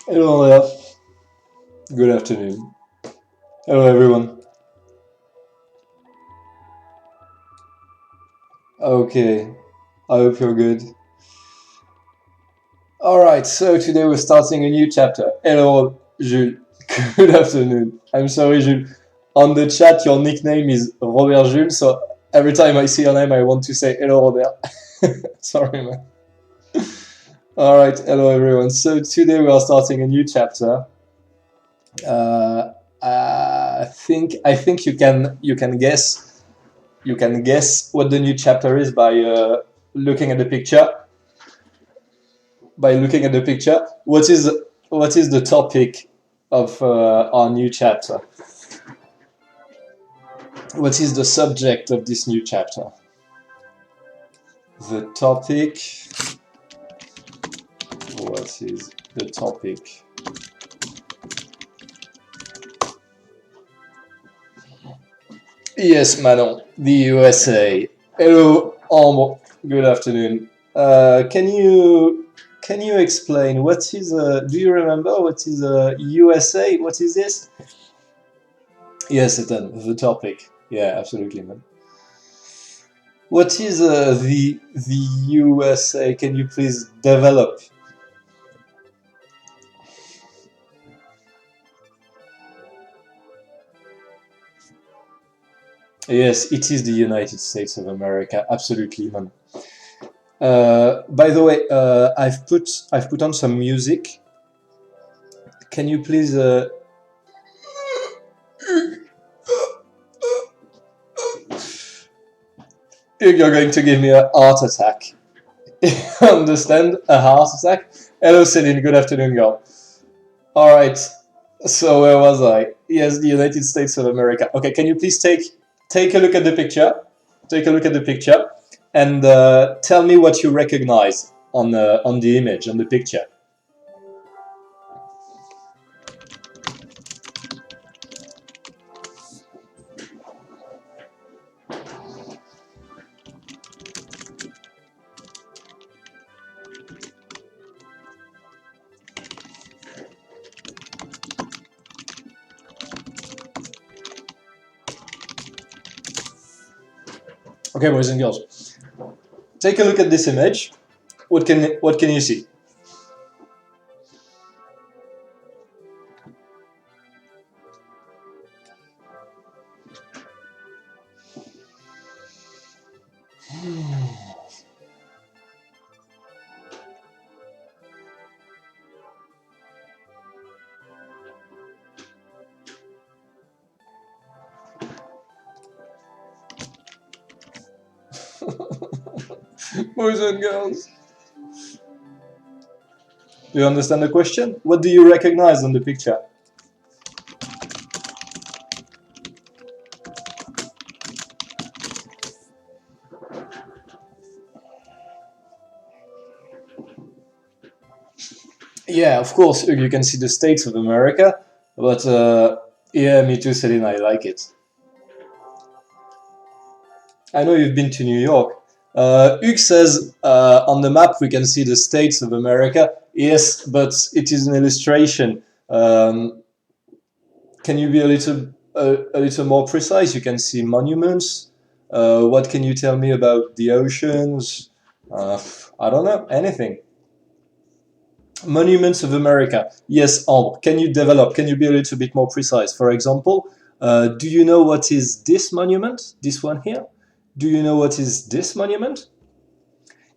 Hello there. Good afternoon. Hello everyone. Okay, I hope you're good. Alright, so today we're starting a new chapter. Hello, Jules. Good afternoon. I'm sorry, Jules. On the chat, your nickname is Robert Jules, so every time I see your name, I want to say hello, Robert. Sorry, man. Alright, hello everyone. So today we are starting a new chapter. Uh, I think you can guess what the new chapter is by looking at the picture. By looking at the picture, what is the topic of our new chapter? What is the subject of this new chapter? The topic. What is the topic? Yes, Manon, the USA. Hello, Ambre. Good afternoon. Can you explain what is? Do you remember what is USA? What is this? Yes, Ethan, the topic. Yeah, absolutely, man. What is the USA? Can you please develop? Yes, it is the United States of America. Absolutely, man. By the way, I've put on some music. Can you please? You're going to give me a heart attack. Understand? A heart attack? Hello, Celine. Good afternoon, girl. All right. So where was I? Yes, the United States of America. Okay, can you please take a look at the picture? Take a look at the picture and tell me what you recognize on the image on the picture. Okay, boys and girls, take a look at this image. What can you see? Boys and girls, do you understand the question? What do you recognize on the picture? Yeah, of course, you can see the States of America, but yeah, me too, Celine, I like it. I know you've been to New York. Hugues says on the map we can see the States of America. Yes, but it is an illustration. Can you be a little more precise? You can see monuments. What can you tell me about the oceans? I don't know, anything. Monuments of America. Yes, Ambre, can you develop? Can you be a little bit more precise? For example, do you know what is this monument? This one here? Do you know what is this monument?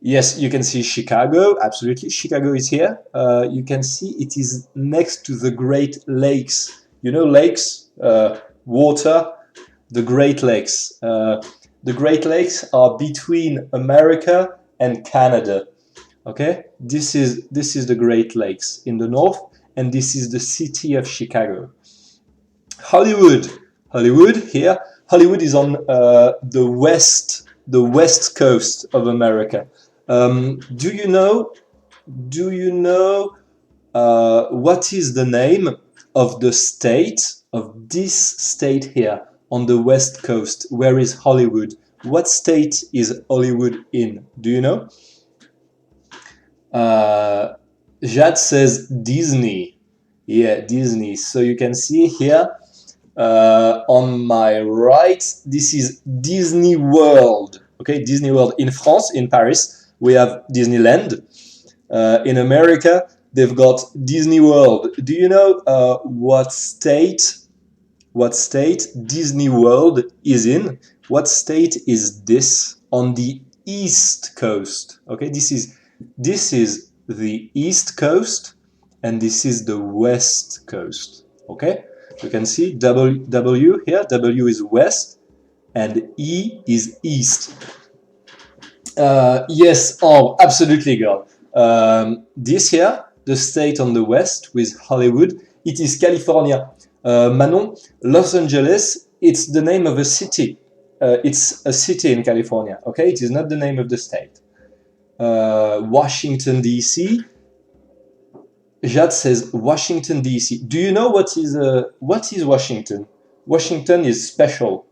Yes, you can see Chicago. Absolutely, Chicago is here. You can see it is next to the Great Lakes. You know, lakes, water, the Great Lakes. The Great Lakes are between America and Canada. Okay, this is the Great Lakes in the north, and this is the city of Chicago. Hollywood, Hollywood here. Hollywood is on the west coast of America. Do you know? Do you know what is the name of the state of this state here on the west coast? Where is Hollywood? What state is Hollywood in? Do you know? Uh, Jad says Disney. Yeah, Disney. So you can see here on my right, this is Disney World. Okay, Disney World in France, in Paris, we have Disneyland. In America, they've got Disney World. Do you know what state Disney World is in? What state is this? On the East Coast. Okay, this is the East Coast, and this is the West Coast. Okay, you can see W here. W is West, and E is East. Yes, oh, absolutely, girl. This here, the state on the west with Hollywood, it is California. Manon, Los Angeles, it's the name of a city. It's a city in California, okay? It is not the name of the state. Washington, D.C. Jad says Washington, D.C. Do you know what is Washington? Washington is special.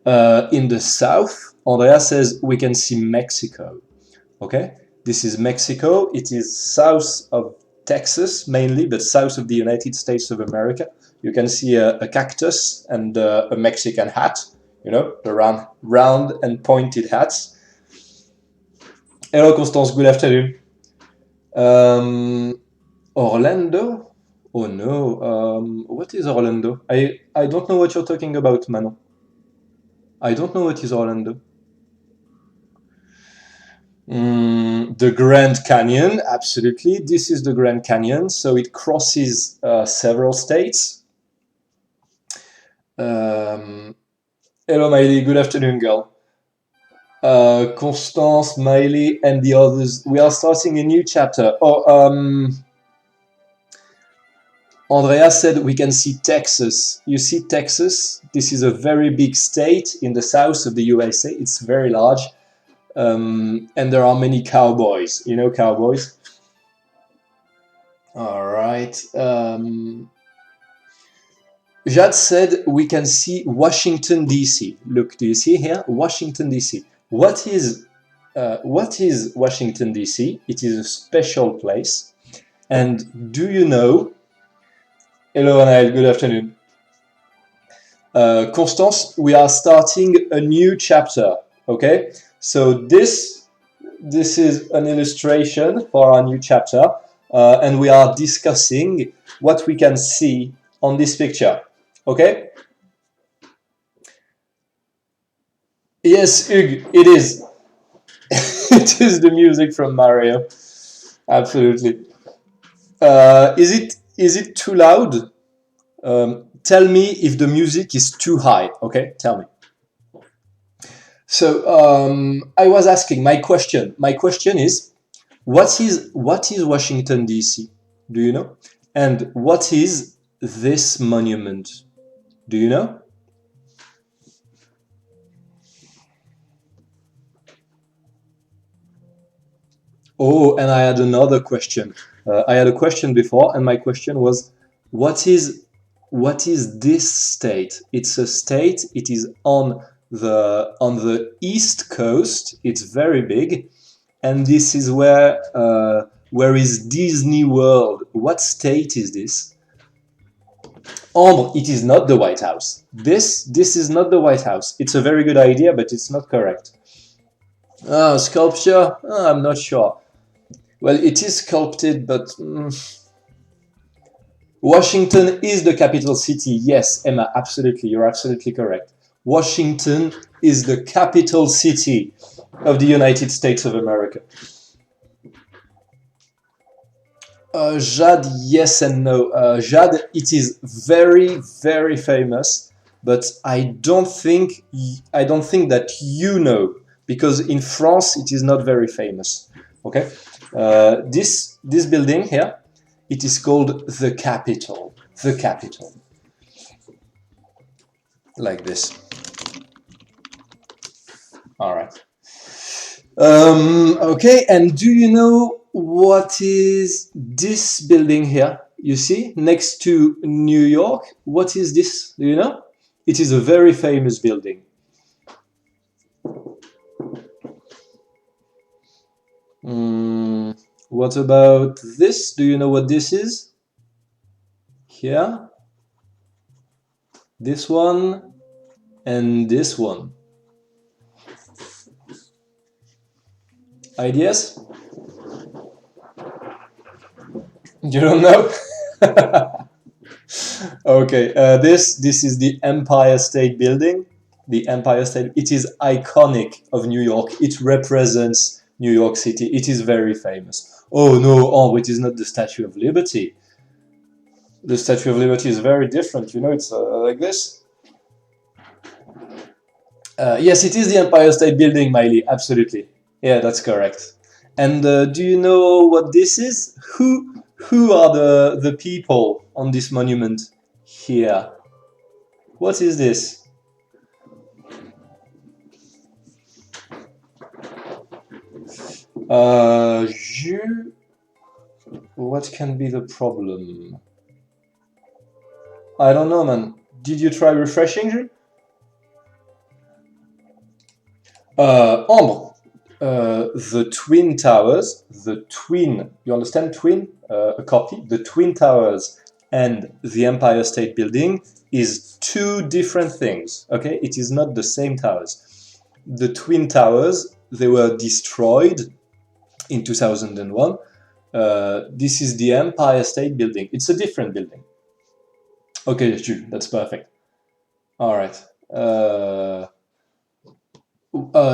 In the south, Andrea says we can see Mexico. Okay, this is Mexico. It is south of Texas mainly, but south of the United States of America. You can see a cactus and a Mexican hat. You know, the round and pointed hats. Hello, Constance. Good afternoon. Orlando? Oh no. What is Orlando? I don't know what you're talking about, Manon. I don't know what is Orlando. The Grand Canyon, absolutely. This is the Grand Canyon, so it crosses several states. Hello, Miley. Good afternoon, girl. Constance, Miley, and the others. We are starting a new chapter. Andrea said we can see Texas. You see Texas? This is a very big state in the south of the USA. It's very large. And there are many cowboys. You know cowboys? All right. Jad said we can see Washington, D.C. Look, do you see here? Washington, D.C. What is Washington, D.C.? It is a special place. And do you know... Hello, Anaël. Good afternoon. Constance, we are starting a new chapter, okay? So this is an illustration for our new chapter, and we are discussing what we can see on this picture, okay? Yes, Hugues, it is. It is the music from Mario. Absolutely. Is it too loud? Tell me if the music is too high, okay? Tell me. So I was asking my question. My question is, what is Washington D.C.? Do you know? And what is this monument? Do you know? Oh, and I had another question. I had a question before, and my question was, what is this state? It's a state. It is on the east coast. It's very big, and this is where is Disney World? What state is this? It is not the White House. This is not the White House. It's a very good idea, but it's not correct. Sculpture? I'm not sure. Well, it is sculpted, but Washington is the capital city. Yes, Emma, absolutely. You're absolutely correct. Washington is the capital city of the United States of America. Jade, yes and no. Jade, it is very, very famous, but I don't think that you know, because in France it is not very famous. Okay, this building here, it is called the Capitol. The Capitol, like this. All right. Okay, and do you know what is this building here? You see, next to New York, what is this? Do you know? It is a very famous building. What about this? Do you know what this is? here, this one, and this one. Ideas? You don't know? Okay, this is the Empire State Building. The Empire State, it is iconic of New York. It represents New York City. It is very famous. Oh no, oh, it is not the Statue of Liberty. The Statue of Liberty is very different. You know, it's like this. Yes, it is the Empire State Building, Miley. Absolutely. Yeah, that's correct. And do you know what this is? Who are the people on this monument here? What is this? What can be the problem? I don't know, man. Did you try refreshing, Jules? Ambre. The Twin Towers, you understand twin? A copy. The Twin Towers and the Empire State Building is two different things, okay? It is not the same towers. The Twin Towers, they were destroyed in 2001. This is the Empire State Building. It's a different building. Okay, Jules, that's perfect. All right.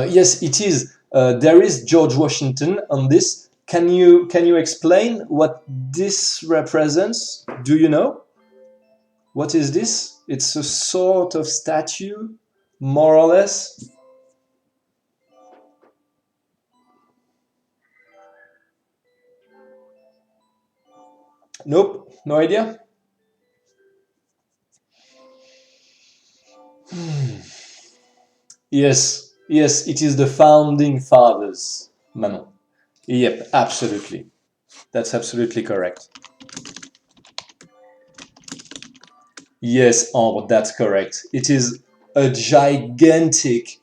Yes, it is. There is George Washington on this. Can you explain what this represents? Do you know? What is this? It's a sort of statue, more or less. Nope, no idea. Yes, it is the founding fathers, Manon. Yep, absolutely. That's absolutely correct. Yes, Ambre, that's correct. It is a gigantic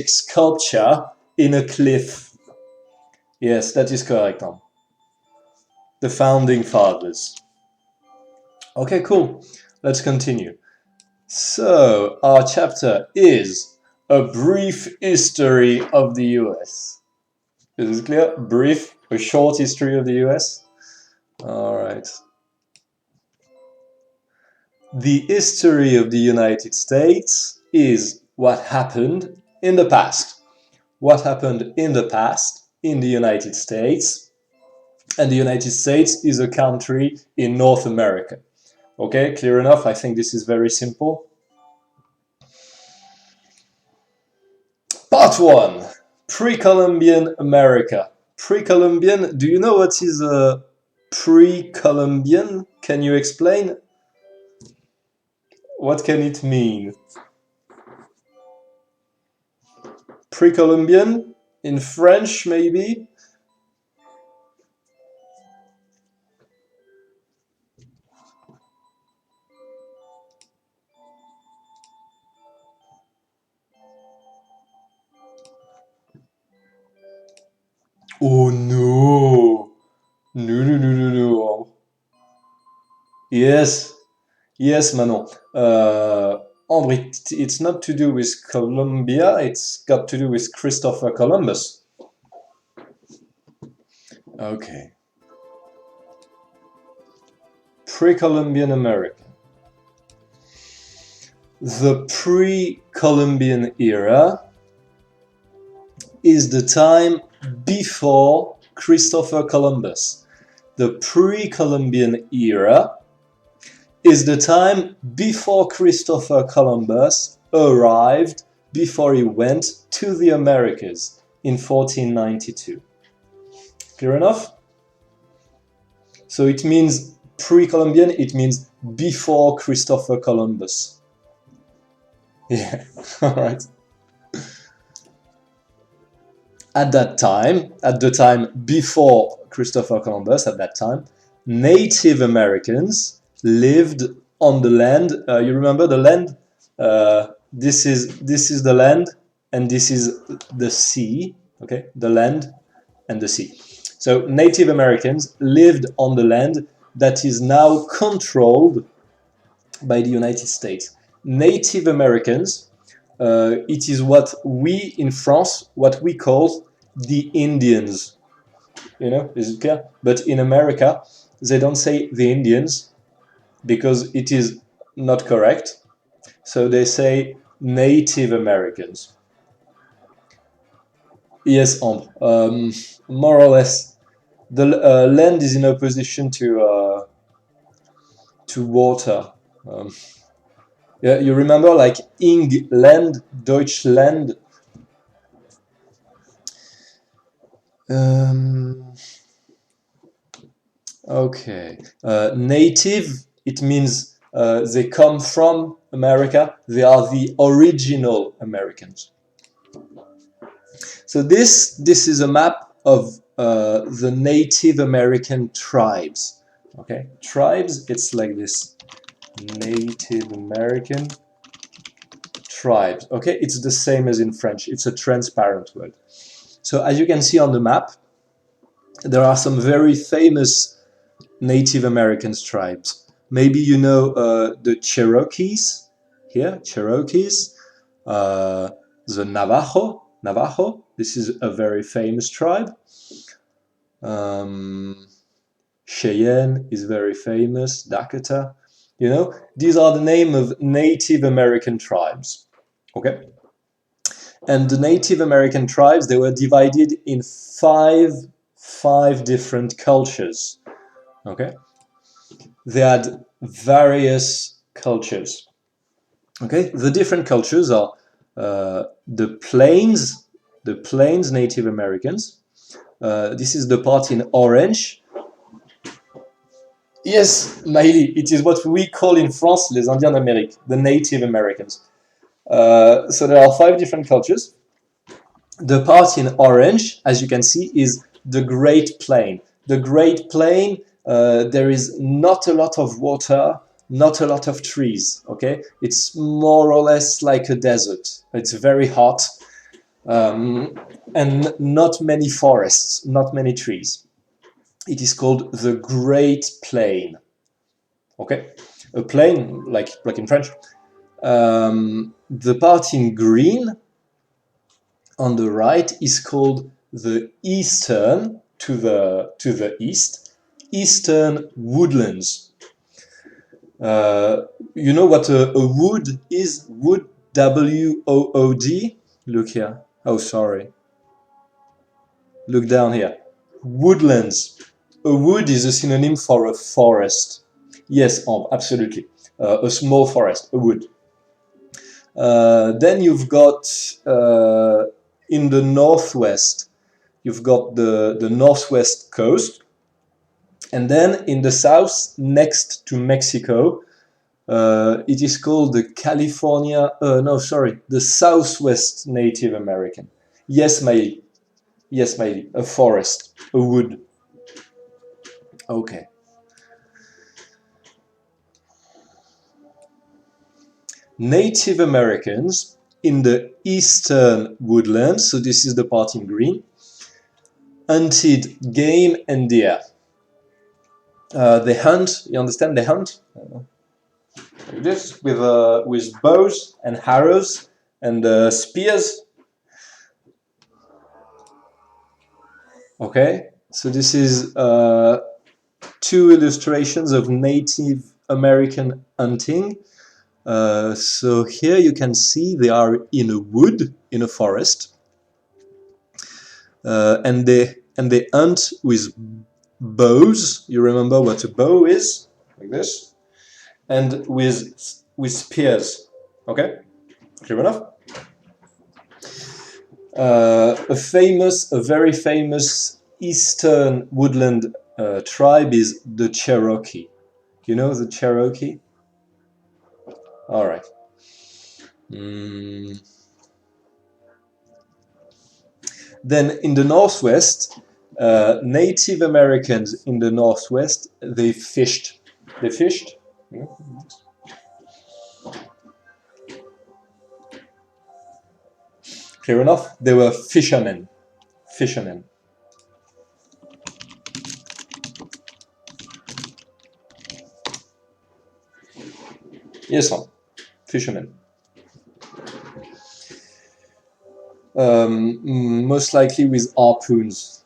sculpture in a cliff. Yes, that is correct, Ambre. The founding fathers. Okay, cool. Let's continue. So, our chapter is a brief history of the US. Is it clear? Brief, a short history of the US. All right. The history of the United States is what happened in the past. What happened in the past in the United States. And the United States is a country in North America. Okay, clear enough? I think this is very simple. Part 1. Pre-Columbian America. Pre-Columbian, do you know what is a pre-Columbian? Can you explain? What can it mean? Pre-Columbian? In French, maybe? Oh no! No. Yes, Manon. Ambre, it's not to do with Colombia, it's got to do with Christopher Columbus. Okay. Pre-Columbian America. The pre-Columbian era is the time before Christopher Columbus. The pre-Columbian era is the time before Christopher Columbus arrived, before he went to the Americas in 1492. Clear enough? So it means pre-Columbian, it means before Christopher Columbus. Yeah, all right. At that time, at the time before Christopher Columbus, at that time, Native Americans lived on the land. You remember the land? This is the land, and this is the sea. Okay, the land and the sea. So Native Americans lived on the land that is now controlled by the United States. Native Americans, it is what we in France, what we call the Indians. You know, is it clear? But in America, they don't say the Indians because it is not correct. So they say Native Americans. Yes, Ambre. More or less, the land is in opposition to water. Yeah, you remember like England, Deutschland. Okay. Native, it means they come from America. They are the original Americans. So this is a map of the Native American tribes. Okay, tribes. It's like this. Native American tribes. Okay, it's the same as in French. It's a transparent word. So as you can see on the map, there are some very famous Native American tribes. Maybe you know the Cherokees here, Cherokees, the Navajo. This is a very famous tribe. Cheyenne is very famous, Dakota. You know, these are the name of Native American tribes. Okay? And the Native American tribes, they were divided in five different cultures. Okay? They had various cultures. Okay? The different cultures are the Plains Native Americans. This is the part in orange. Yes, Maïli, it is what we call in France les Indiens d'Amérique, the Native Americans. So there are 5 different cultures. The part in orange, as you can see, is the Great Plain. The Great Plain, there is not a lot of water, not a lot of trees, okay? It's more or less like a desert. It's very hot, and not many forests, not many trees. It is called the Great Plain. Okay, a plain like in French. The part in green on the right is called the eastern, to the eastern woodlands. You know what a wood is? Wood, W-O-O-D. Look here. Oh, sorry. Look down here. Woodlands. A wood is a synonym for a forest. Yes, absolutely. A small forest, a wood. Then you've got in the northwest, you've got the northwest coast. And then in the south, next to Mexico, it is called the the Southwest Native American. Yes, Maïli. Yes, Maïli. A forest, a wood. Okay. Native Americans in the eastern woodlands, so this is the part in green, hunted game and deer. They hunt, you understand, they hunt like this with bows and arrows and spears. Okay, so this is 2 illustrations of Native American hunting. So here you can see they are in a wood, in a forest, and they hunt with bows. You remember what a bow is, like this, and with spears. Okay, clear enough. A very famous eastern woodland tribe is the Cherokee. You know the Cherokee? All right. Then in the northwest, Native Americans in the northwest, they fished. They fished. Clear enough? They were fishermen. Fishermen. Yes, fishermen. Most likely with harpoons.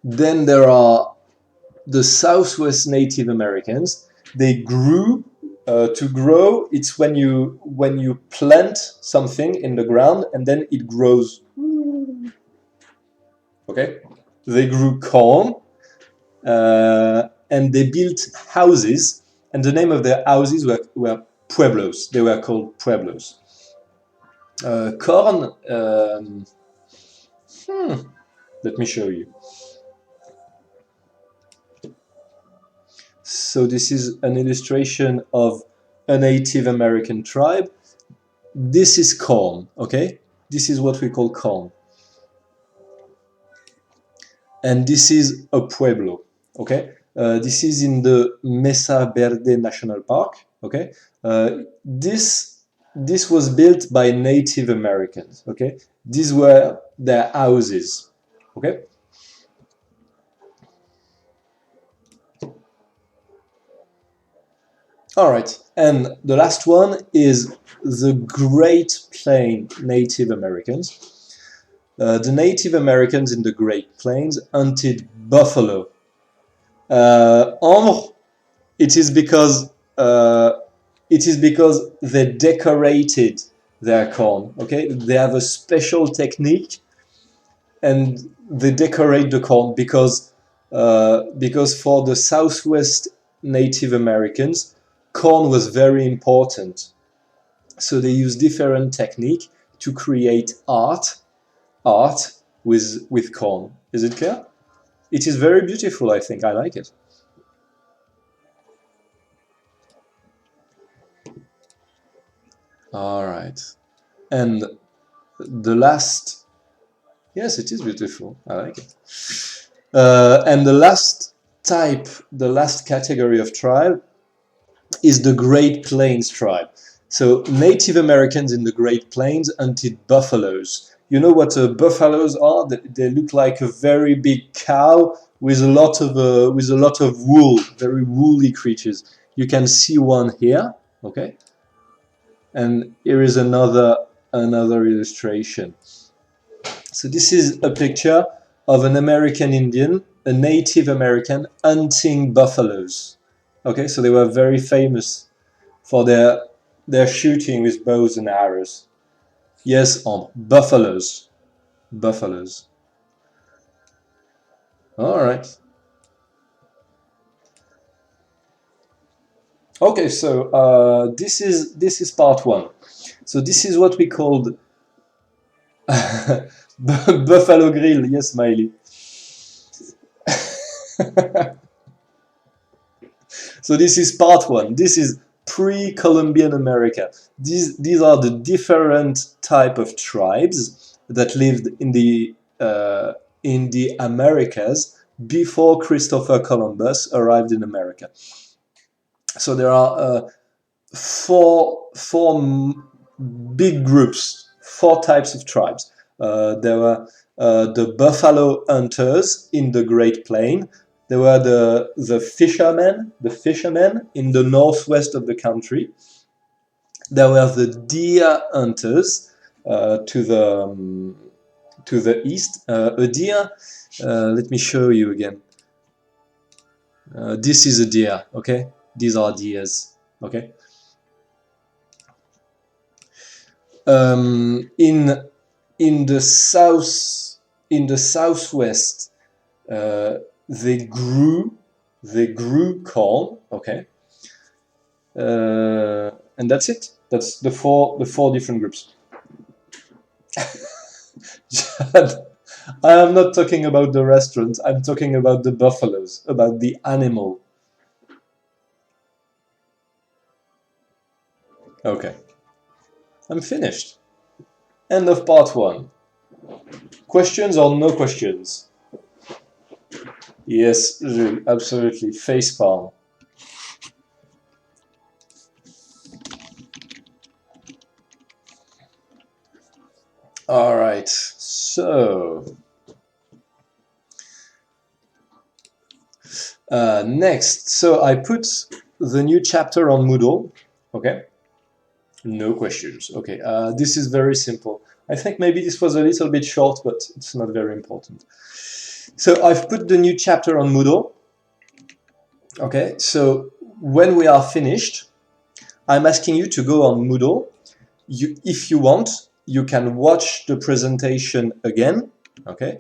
Then there are the Southwest Native Americans. They grew. To grow, it's when you plant something in the ground and then it grows. Okay, they grew corn, and they built houses, and the name of their houses were pueblos. They were called pueblos. Corn. Let me show you. So this is an illustration of a Native American tribe. This is corn, okay? This is what we call corn. And this is a pueblo, okay? This is in the Mesa Verde National Park, okay? This was built by Native Americans, okay? These were their houses, okay? All right, and the last one is the Great Plain Native Americans. The Native Americans in the Great Plains hunted buffalo. It is because they decorated their corn. Okay, they have a special technique, and they decorate the corn because for the Southwest Native Americans, corn was very important. So they use different technique to create art with corn. Is it clear? It is very beautiful, I think. I like it. All right. And the last, yes, it is beautiful. I like it. And the last category of tribe is the Great Plains tribe. So Native Americans in the Great Plains hunted buffaloes. You know what buffaloes are? They look like a very big cow with a lot of wool, very woolly creatures. You can see one here, okay? And here is another illustration. So this is a picture of an American Indian, a Native American, hunting buffaloes. Okay, so they were very famous for their shooting with bows and arrows. Yes, on buffaloes. Buffaloes. All right. Okay, so this is part one. So this is what we called Buffalo Grill. Yes, Miley. So this is part one. This is pre-Columbian America. These are the different type of tribes that lived in the Americas before Christopher Columbus arrived in America. So there are four big groups, four types of tribes. There were the buffalo hunters in the Great Plain. There were the fishermen in the northwest of the country. There were the deer hunters to the east. A deer. Let me show you again. This is a deer. Okay, these are deers. Okay. In the southwest, they grew corn. Okay, and that's it. That's the four different groups. I am not talking about the restaurant. I'm talking about the buffaloes, about the animal. Okay, I'm finished. End of part one. Questions or no questions? Yes, Jules, absolutely. Facepalm. All right. So Next, so I put the new chapter on Moodle. Okay, no questions. Okay, this is very simple. I think maybe this was a little bit short, but it's not very important. So I've put the new chapter on Moodle. Okay, so when we are finished, I'm asking you to go on Moodle. If you want, you can watch the presentation again. Okay,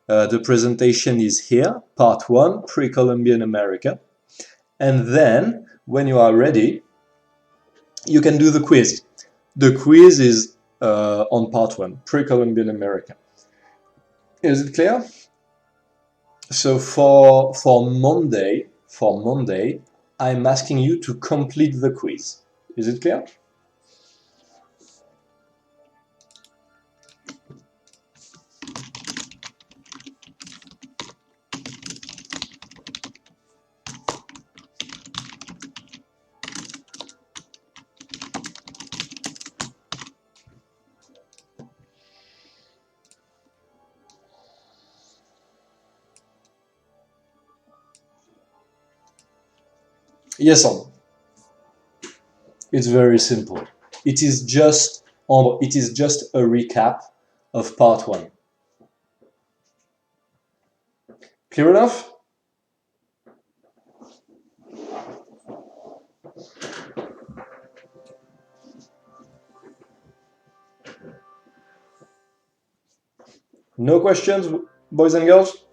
the presentation is here, part 1, Pre-Columbian America. And then, when you are ready, you can do the quiz. The quiz is on part 1, Pre-Columbian America. Is it clear? So for Monday, I'm asking you to complete the quiz. Is it clear? Yes, on. It's very simple. It is just a recap of part 1. Clear enough? No questions, boys and girls?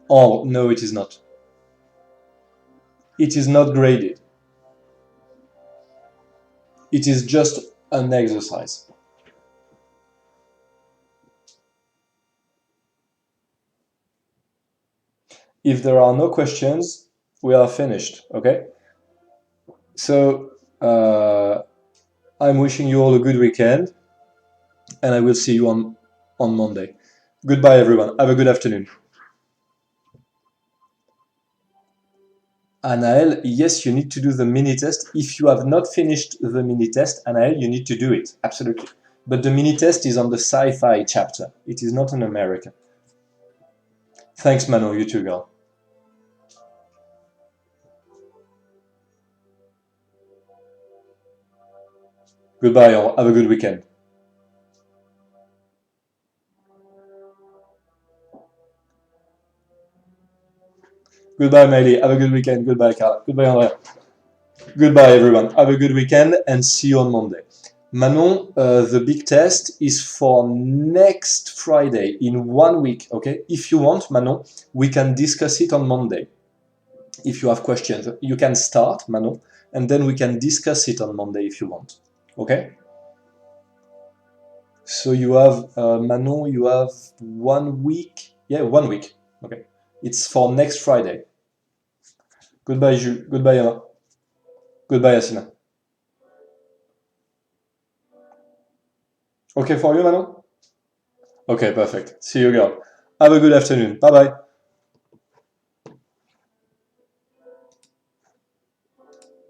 Oh, no, it is not. It is not graded. It is just an exercise. If there are no questions, we are finished, okay? So, I'm wishing you all a good weekend, and I will see you on Monday. Goodbye, everyone. Have a good afternoon. Anaël, yes, you need to do the mini test. If you have not finished the mini test, Anaël, you need to do it, absolutely. But the mini test is on the sci-fi chapter. It is not in America. Thanks, Manon, you too, girl. Goodbye, all. Have a good weekend. Goodbye, Maëlie. Have a good weekend. Goodbye, Carla. Goodbye, Andrea. Goodbye, everyone. Have a good weekend and see you on Monday. Manon, the big test is for next Friday, in 1 week, okay? If you want, Manon, we can discuss it on Monday. If you have questions, you can start, Manon, and then we can discuss it on Monday if you want, okay? So you have, Manon, you have 1 week. Yeah, 1 week, okay? It's for next Friday. Goodbye, Jules. Goodbye, Emma. Goodbye, Asina. Okay for you, Manon? Okay, perfect. See you, girl. Have a good afternoon. Bye-bye.